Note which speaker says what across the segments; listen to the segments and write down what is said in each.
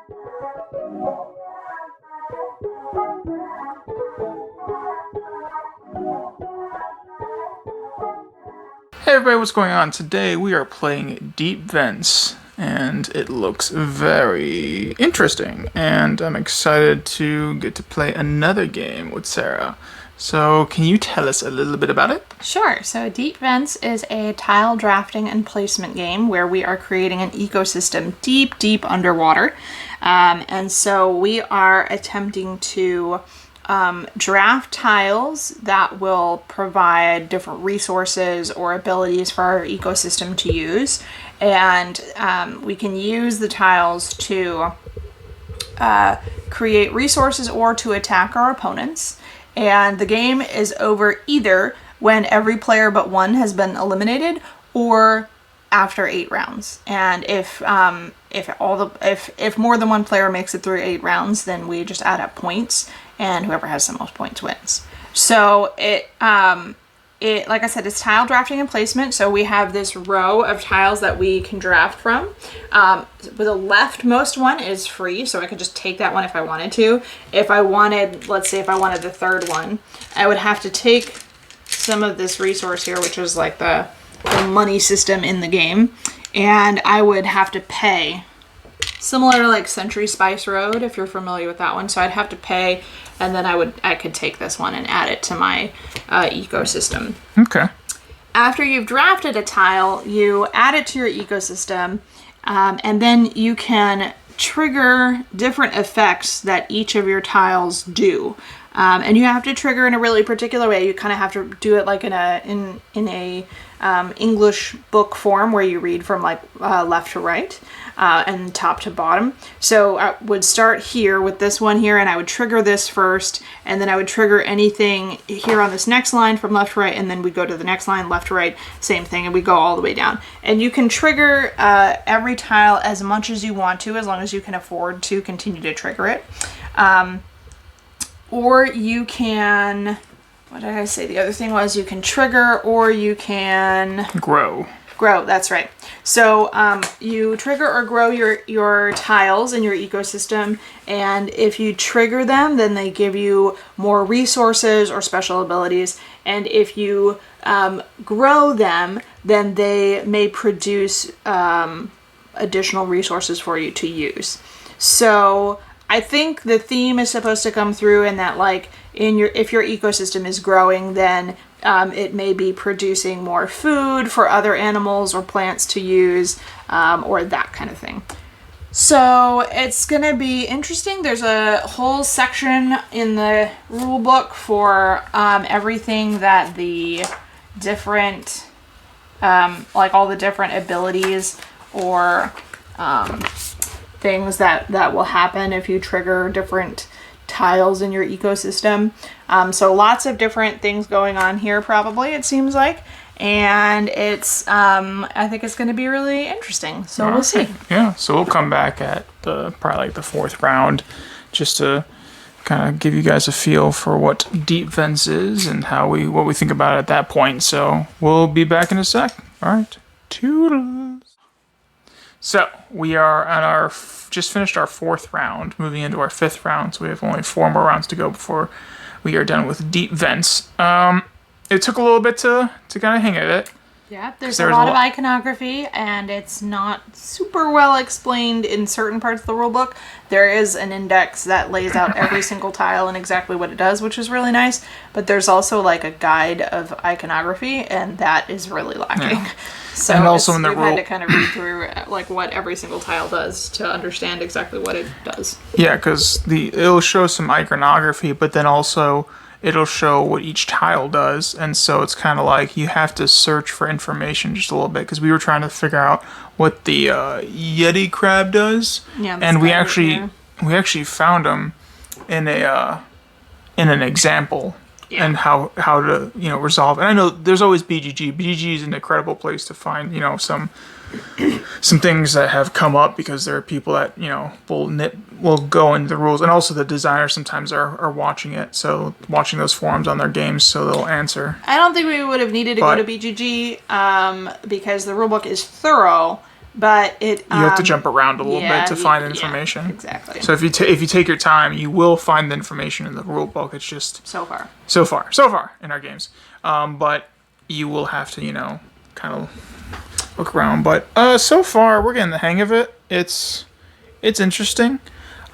Speaker 1: Hey everybody, what's going on? Today we are playing Deep Vents, and it looks very interesting, and I'm excited to get to play another game with Sarah. So, can you tell us a little bit about it?
Speaker 2: Sure. So Deep Vents is a tile drafting and placement game where we are creating an ecosystem deep, deep underwater. And so we are attempting to draft tiles that will provide different resources or abilities for our ecosystem to use. And we can use the tiles to create resources or to attack our opponents. And the game is over either when every player but one has been eliminated or after 8 rounds. And if more than one player makes it through 8 rounds, then we just add up points, and whoever has the most points wins. So it like I said, it's tile drafting and placement. So we have this row of tiles that we can draft from. The leftmost one is free, so I could just take that one if I wanted to. If I wanted, let's say if I wanted the third one, I would have to take some of this resource here, which is like the money system in the game, and I would have to pay. Similar to like Century Spice Road, if you're familiar with that one. So I'd have to pay, and then I could take this one and add it to my ecosystem.
Speaker 1: Okay.
Speaker 2: After you've drafted a tile, you add it to your ecosystem, and then you can trigger different effects that each of your tiles do. And you have to trigger in a really particular way. You kind of have to do it like in a English book form where you read from like left to right and top to bottom. So I would start here with this one here, and I would trigger this first, and then I would trigger anything here on this next line from left to right, and then we go to the next line, left to right, same thing, and we go all the way down. And you can trigger every tile as much as you want to, as long as you can afford to continue to trigger it. Or you can, what did I say? The other thing was you can trigger, or you can
Speaker 1: Grow.
Speaker 2: Grow, that's right. So you trigger or grow your tiles in your ecosystem, and if you trigger them, then they give you more resources or special abilities. And if you grow them, then they may produce additional resources for you to use. So I think the theme is supposed to come through in that, like, if your ecosystem is growing, then it may be producing more food for other animals or plants to use, or that kind of thing. So it's going to be interesting. There's a whole section in the rule book for everything that the different, like all the different abilities or things that will happen if you trigger different tiles in your ecosystem. So lots of different things going on here, probably, it seems like. And it's, I think it's going to be really interesting. So we'll see.
Speaker 1: Yeah, so we'll come back at probably like the 4th round just to kind of give you guys a feel for what Deep Vents is and what we think about it at that point. So we'll be back in a sec. All right. Toodles. So we are on just finished our 4th round, moving into our 5th round. So we have only 4 more rounds to go before we are done with Deep Vents. It took a little bit to kind of hang of it.
Speaker 2: Yeah, there's a lot of iconography, and it's not super well explained in certain parts of the rulebook. There is an index that lays out every single tile and exactly what it does, which is really nice. But there's also like a guide of iconography, and that is really lacking. Yeah. So
Speaker 1: and also in the
Speaker 2: we've had to kind of read through like what every single tile does to understand exactly what it does.
Speaker 1: Yeah, because it'll show some iconography, but then also it'll show what each tile does, and so it's kind of like you have to search for information just a little bit, because we were trying to figure out what the Yeti crab does, and we actually found them in an example. Yeah. And how to resolve. And I know there's always BGG. BGG is an incredible place to find some things that have come up, because there are people that will go into the rules, and also the designers sometimes are watching it, so watching those forums on their games, so they'll answer.
Speaker 2: I don't think we would have needed to go to BGG because the rulebook is thorough, but it
Speaker 1: You have to jump around a little
Speaker 2: yeah,
Speaker 1: bit to
Speaker 2: you-
Speaker 1: find
Speaker 2: yeah,
Speaker 1: information.
Speaker 2: exactly.
Speaker 1: So if you take your time, you will find the information in the rule book. It's just
Speaker 2: So far.
Speaker 1: so far in our games. But you will have to, kind of look around. But so far we're getting the hang of it. It's interesting.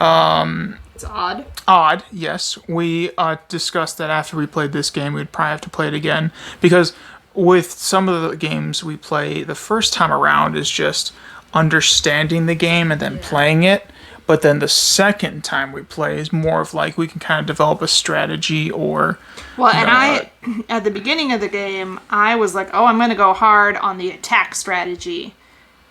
Speaker 2: It's odd.
Speaker 1: Odd, yes. We discussed that after we played this game, we'd probably have to play it again because with some of the games we play, the first time around is just understanding the game and then playing it. But then the second time we play is more of like we can kind of develop a strategy or.
Speaker 2: Well, and at the beginning of the game, I was like, oh, I'm going to go hard on the attack strategy.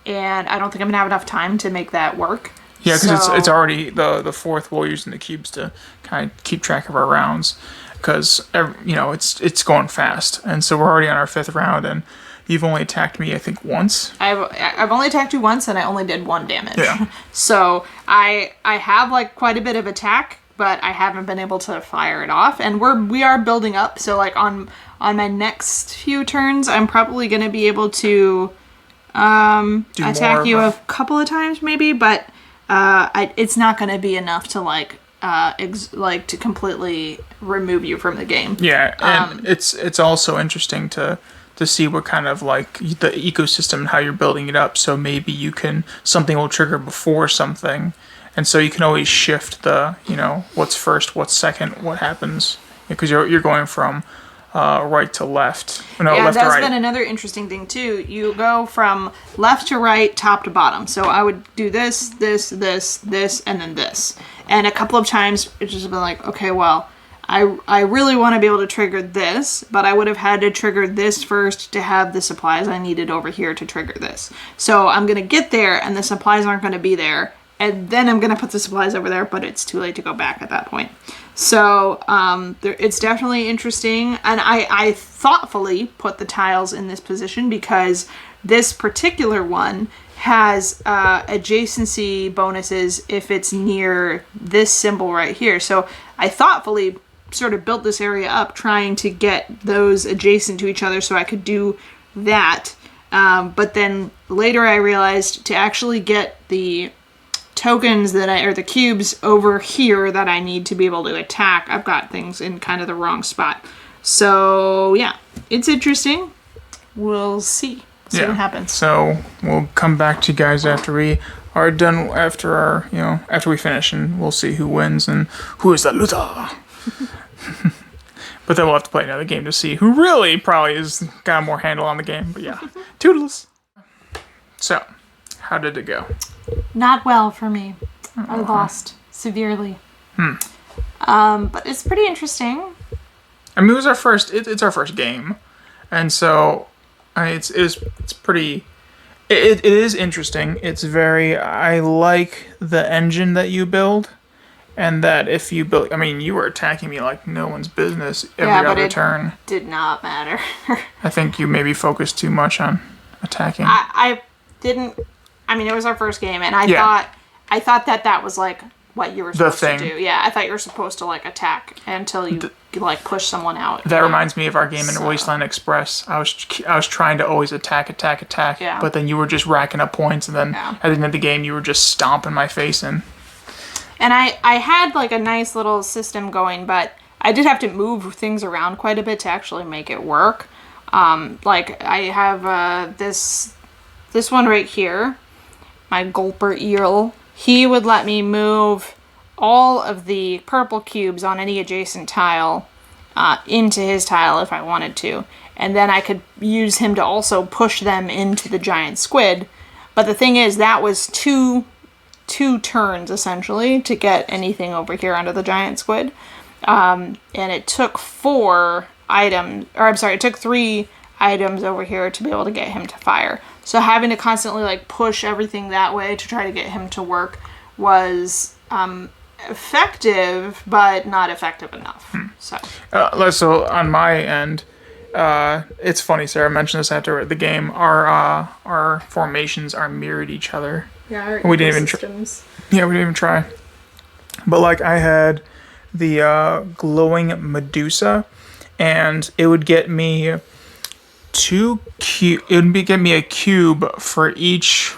Speaker 2: And I don't think I'm going to have enough time to make that work.
Speaker 1: Yeah, because it's already the fourth. We're using the cubes to kind of keep track of our rounds because it's going fast, and so we're already on our fifth round, and you've only attacked me I think once.
Speaker 2: I've only attacked you once, and I only did 1 damage.
Speaker 1: Yeah.
Speaker 2: So I have like quite a bit of attack, but I haven't been able to fire it off, and we are building up. So like on my next few turns, I'm probably going to be able to attack you a couple of times maybe, but. It's not going to be enough to to completely remove you from the game.
Speaker 1: Yeah, and it's also interesting to see what kind of like the ecosystem and how you're building it up. So maybe something will trigger before something, and so you can always shift the what's first, what's second, what happens because you're going from right to left. No,
Speaker 2: yeah,
Speaker 1: left
Speaker 2: that's
Speaker 1: to right.
Speaker 2: been another interesting thing too. You go from left to right, top to bottom. So I would do this, this, and then this. And a couple of times it's just been like, okay, well, I really want to be able to trigger this, but I would have had to trigger this first to have the supplies I needed over here to trigger this. So I'm going to get there and the supplies aren't going to be there. And then I'm going to put the supplies over there, but it's too late to go back at that point. So it's definitely interesting. And I thoughtfully put the tiles in this position because this particular one has adjacency bonuses if it's near this symbol right here. So I thoughtfully sort of built this area up trying to get those adjacent to each other so I could do that. But then later I realized to actually get the tokens or the cubes over here that I need to be able to attack, I've got things in kind of the wrong spot. So yeah, it's interesting. We'll see what happens.
Speaker 1: So we'll come back to you guys after we are done, after we finish, and we'll see who wins and who is the loser. But then we'll have to play another game to see who really probably has got more handle on the game. But yeah, toodles. So, how did it go?
Speaker 2: Not well for me. I lost severely. But it's pretty interesting.
Speaker 1: I mean, it was our first. It's our first game, and so it's pretty. It is interesting. It's very. I like the engine that you build, and that if you build. I mean, you were attacking me like no one's business every other turn.
Speaker 2: Did not matter.
Speaker 1: I think you maybe focused too much on attacking.
Speaker 2: I didn't. I mean, it was our first game, and I thought that was like what you were supposed to do. Yeah, I thought you were supposed to like attack until you like push someone out.
Speaker 1: That reminds me of our game in Wasteland Express. I was trying to always attack,
Speaker 2: Yeah.
Speaker 1: but then you were just racking up points, and then at the end of the game, you were just stomping my face in.
Speaker 2: And I had like a nice little system going, but I did have to move things around quite a bit to actually make it work. Like I have this one right here. My Gulper Eel, he would let me move all of the purple cubes on any adjacent tile into his tile if I wanted to. And then I could use him to also push them into the giant squid. But the thing is, that was two turns, essentially, to get anything over here onto the giant squid. And it took 3 items over here to be able to get him to fire. So having to constantly like push everything that way to try to get him to work was effective, but not effective enough.
Speaker 1: So on my end, it's funny. Sarah mentioned this after the game. Our formations are mirrored each other.
Speaker 2: Yeah,
Speaker 1: we didn't even try. But like I had the glowing Medusa, and it would get me get me a cube for each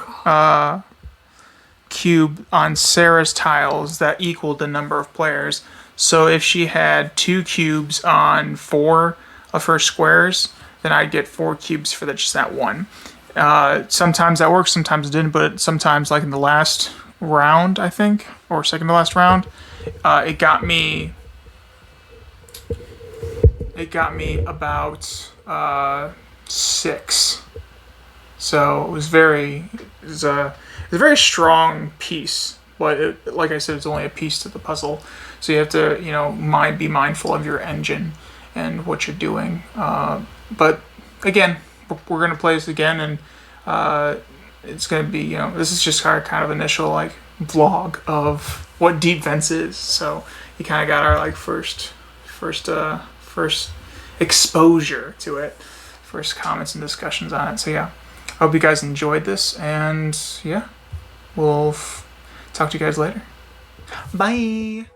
Speaker 1: cube on Sarah's tiles that equaled the number of players. So if she had 2 cubes on 4 of her squares, then I'd get 4 cubes for just that one. Sometimes that works, sometimes it didn't, but sometimes, like in the last round, I think, or second to last round, it got me about 6. So it was a very strong piece, but like I said, it's only a piece to the puzzle. So you have to, be mindful of your engine and what you're doing. But again, we're gonna play this again, and it's gonna be, this is just our kind of initial like vlog of what Deep Vents is. So you kind of got our like first exposure to it, first comments and discussions on it. So yeah. I hope you guys enjoyed this, and yeah, we'll talk to you guys later. Bye!